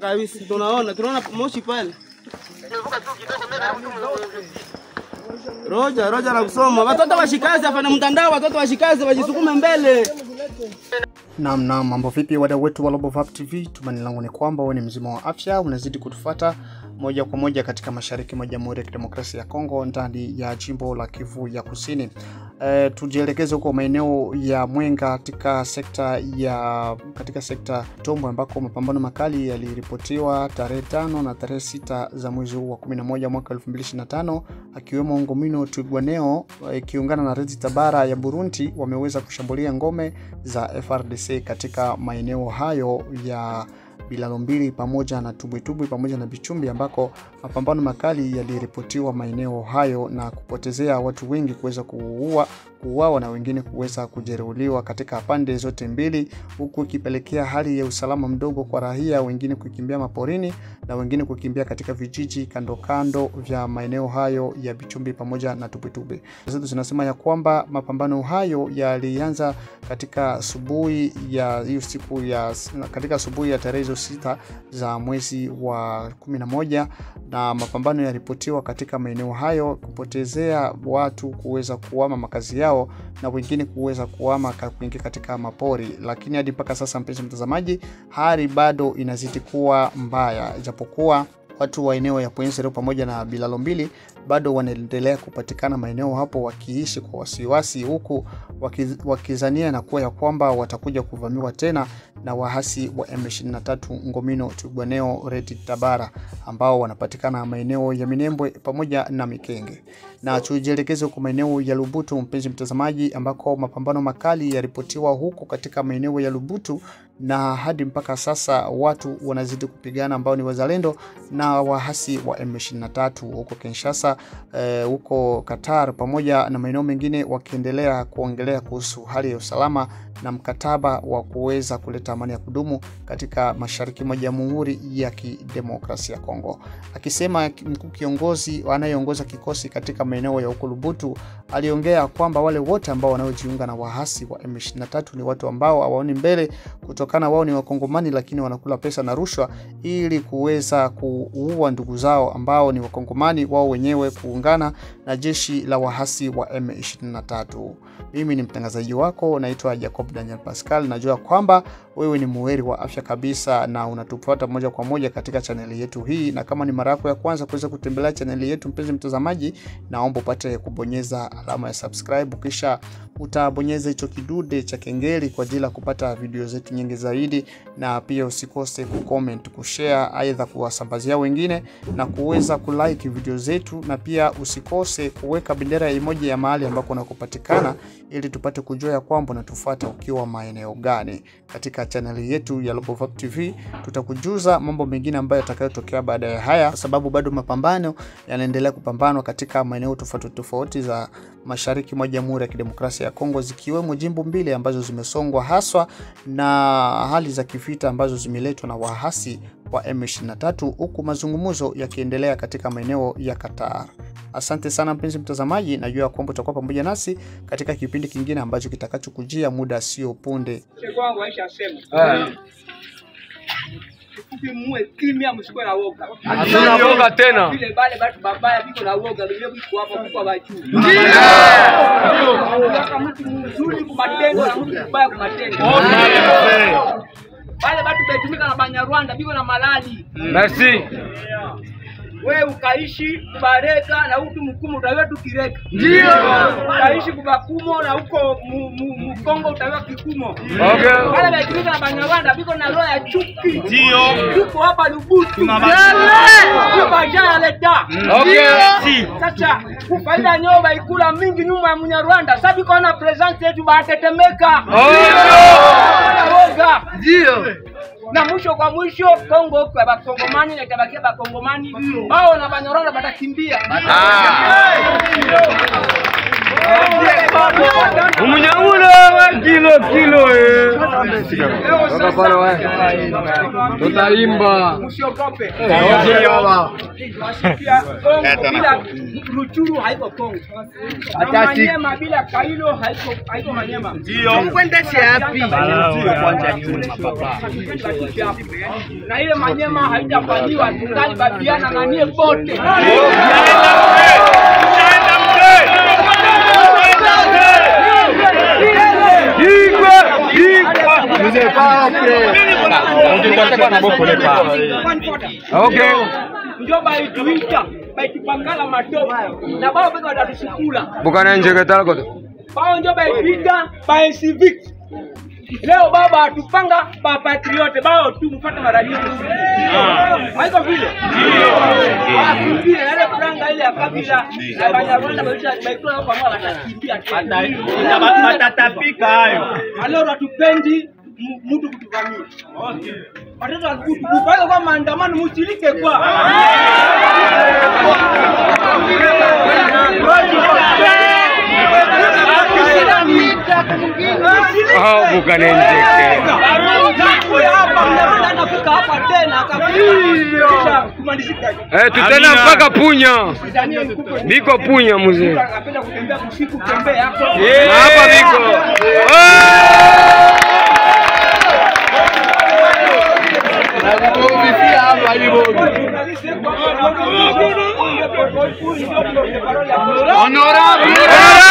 Kabisa tunaona moshi pale. Roja na kusoma. Watoto washikaze hapa na mtandao, watoto washikaze wajisukume mbele. Naam, mambo vipi wadau wetu wa Global Vibe TV? Tumaini langu ni kwamba wewe ni mzima wa afya, unazidi kutufuata moja kwa moja katika mashariki mwa Jamhuri ya Kidemokrasia ya Kongo ndani ya jimbo la Kivu ya Kusini. Tujielekeze huko maeneo ya Mwenga katika sekta Tombo ambako mapambano makali yaliripotiwa tarehe 5 na tarehe 6 za mwezi wa 11 mwaka 2025, akiwemo Ngomino Twirwaneho ikiungana na Red Tabara ya Burundi wameweza kushambulia ngome za FRDC katika maeneo hayo ya Bilalo mbili pamoja na Tubwitubwi pamoja na Bichumbi, ambako mapambano makali yaliripotiwa maeneo hayo na kupotezea watu wengi kuweza kuuawa na wengine kuweza kujeruhiwa katika pande zote mbili, huku ikipelekea hali ya usalama mdogo kwa raia, wengine kukimbia maporini na wengine kukimbia katika vijiji kando vya maeneo hayo ya Bichumbi pamoja na Tubwitubwi. Sasa tunasema ya kwamba mapambano hayo yalianza katika asubuhi ya hiyo siku katika asubuhi ya tarehe 6 za mwezi wa 11, na mapambano yaripotiwa katika maeneo hayo kupotezea watu kuweza kuhama makazi yao na wengine kuweza kuhama kuingia katika mapori. Lakini hadi mpaka sasa, mpenzi mtazamaji, hali bado inazidi kuwa mbaya, japokuwa watu wa eneo ya Pwensero pamoja na Bilalo mbili bado wanaendelea kupatikana maeneo hapo wakiishi kwa wasiwasi, huku wakizania na kuwa ya kwamba watakuja kuvamiwa tena na wahasi wa M23 Ngomino Twirwaneho Red Tabara ambao wanapatikana maeneo ya Minembwe pamoja na Mikenge. Na tujielekeze kwa maeneo ya Lubutu, mpenzi mtazamaji, ambako mapambano makali yaripotiwa huko katika maeneo ya Lubutu, na hadi mpaka sasa watu wanazidi kupigana ambao ni wazalendo na wahasi wa M23 huko Kinshasa, huko Qatar pamoja na maeneo mengine, wakiendelea kuongelea kuhusu hali ya usalama na mkataba wa kuweza kuleta amani ya kudumu katika mashariki mwa Jamhuri ya Kidemokrasia ya Kongo. Akisema mkuu kiongozi anayeongoza kikosi katika maeneo ya huko Lubutu aliongea kwamba wale wote ambao wanaojiunga na wahasi wa M23 ni watu ambao hawaoni mbele, kutokana wao ni wakongomani lakini wanakula pesa na rushwa ili kuweza kuua ndugu zao ambao ni wakongomani wao wenyewe kuungana na jeshi la wahasi wa M23. Mimi ni mtangazaji wako, naitwa Jacob Daniel Pascal. Najua kwamba wewe ni muheri wa afya kabisa na unatufuata moja kwa moja katika chaneli yetu hii, na kama ni mara yako ya kwanza kuweza kutembelea chaneli yetu, mpenzi mtazamaji, naomba upate kubonyeza alama ya subscribe, kisha utabonyeza hicho kidude cha kengele kwa ajili ya kupata video zetu nyingi zaidi, na pia usikose kucomment, kushare, aidha kuwasambazia wengine na kuweza kulike video zetu, na pia usikose kuweka bendera ya emoji ya mahali ambako unakopatikana ili tupate kujua ya kwamba unatufuata ukiwa maeneo gani. Katika channel yetu ya Global Vibe TV tutakujuza mambo mengine ambayo yatakayotokea baada ya haya, kwa sababu bado mapambano yanaendelea kupambanwa katika maeneo tofauti za mashariki mwa Jamhuri ya Kidemokrasia ya Kongo, zikiwemo jimbo mbili ambazo zimesongwa haswa na hali za kivita ambazo zimeletwa na wahasi wa M23, huku mazungumzo yakiendelea katika maeneo ya Qatar. Asante sana mpenzi mtazamaji, najua kwamba utakuwa pamoja nasi katika kipindi kingine ambacho kitakachokujia muda sio punde. Kwangu aisha sema. Kupi muwe kimya, msikuwe na woga. Hatuna woga tena. Vile bale watu babaya biko na woga, vile biko hapo kwa watu. Ndio. Kama mtu mzuri kwa matendo na mtu mbaya kwa matendo. Bale watu betumika na Banyarwanda biko na malali. Merci. Wewe ukaishi kubareka na huku mkumu utawewa tukireka. Ndio. Ukaishi kubakumo na huko Kongo utawewa kikumo. Okay. Wale betumika na Banyarwanda biko na roho ya chuki. Ndio. Tuko hapa Lubutu. Tuko jana leta. Okay. Sasa kufaida nyoba ikula mingi nyuma ya Munyarwanda. Sasa biko na presence yetu batetemeka. Ndio. Na mwisho kwa mwisho Kongo kwa bakongomani na tabakia bakongomani wao na Banyarwanda batakimbia. Umunyangula kilo Toka pale wewe. Tutaimba. Usiogope. Ruchuru haiko Kongo. Hata Manyema bila Kailo haiko Manyema. Ndio. Mkwendeshe hapi. Kwanza nyuma mapapa. Na ile Manyema haijafanywa tungali babiana na nie bote. Okay. Ndio baituita, baitupangala matope. Na bao bado watatushukula. Bukana nje katala koto. Bao ndio baituita, ba civic. Leo baba atupanga ba patriote, bao tu mfuate maradio. Haiko vile. Ndio. Ile franga ile ya kabila na Banyarwanda baitwa kwa mama watakimbia tena. Watatapika hayo. Aloro hatupendi mtu kutuvamia. Okay. Watoto wakupanga kwa maandamano mshirike kwa. Bukana nje. Hapa tena Tutana mpaka Punya. Biko Punya mzee. Anapenda kutembea usiku kutembea hapo. Hapa biko. Honorable.